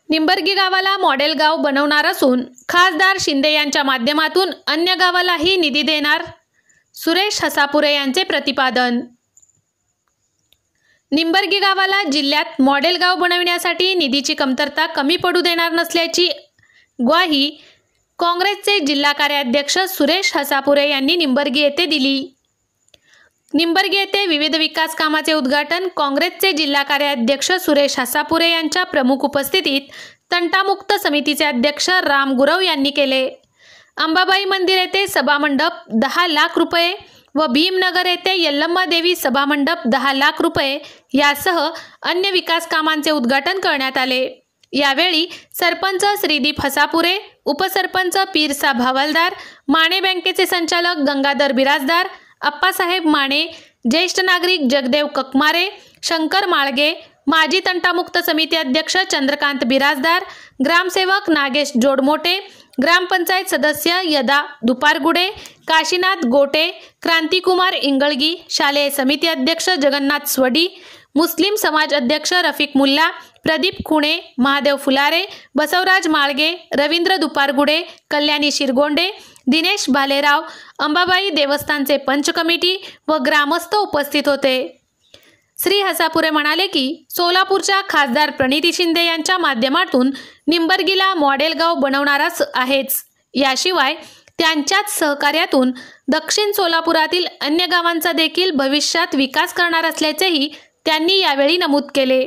निंबर्गी गावाला मॉडेल गाव बनवणार असून खासदार शिंदे यांच्या माध्यमातून अन्य गावालाही निधी देणार, सुरेश हसापुरे यांचे प्रतिपादन। निंबर्गी गावाला जिल्ह्यात मॉडेल गाव बनविण्यासाठी निधीची कमतरता कमी पडू देणार नसल्याची ग्वाही काँग्रेसचे जिल्हा कार्याध्यक्ष सुरेश हसापुरे यांनी निंबर्गी येथे दिली। निंबर्गी येथे विविध विकास कामाचे उद्घाटन काँग्रेसचे जिल्हा कार्याध्यक्ष सुरेश हसापुरे यांच्या प्रमुख उपस्थितीत तंटामुक्त समितीचे अध्यक्ष राम गुरव यांनी केले। अंबाबाई मंदिर येथे सभामंडप 10 लाख रुपये व भीमनगर येथे यल्लम्मा देवी सभामंडप 10 लाख रुपये यासह अन्य विकास कामांचे उद्घाटन करण्यात आले। यावेळी सरपंच श्रीदीप हसापुरे, उपसरपंच पीरसाब हवालदार, माने बँकेचे संचालक गंगाधर बिराजदार, अप्पासाहेब माने, ज्येष्ठ नागरिक जगदेव ककमारे, शंकर माळगे, माजी तंटामुक्त समिती अध्यक्ष चंद्रकांत बिराजदार, ग्रामसेवक नागेश जोडमोटे, ग्रामपंचायत सदस्य यदा दुपारगुडे, काशीनाथ गोटे, क्रांतिकुमार इंगळगी, शालेय समिती अध्यक्ष जगन्नाथ स्वडी, मुस्लिम समाज अध्यक्ष रफिक मुल्ला, प्रदीप खुणे, महादेव फुलारे, बसवराज माळगे, रवींद्र दुपारगुडे, कल्याणी शिरगोंडे, दिनेश भालेराव, अंबाबाई देवस्थानचे पंच कमिटी व ग्रामस्थ उपस्थित होते। श्री हसापुरे म्हणाले की सोलापूरच्या खासदार प्रणिती शिंदे यांच्या माध्यमातून निंबर्गीला मॉडेल गाव बनवणारच आहेच, याशिवाय त्यांच्याच सहकार्यातून दक्षिण सोलापुरातील अन्य गावांचा देखील भविष्यात विकास करणार असल्याचेही त्यांनी यावेळी नमूद केले।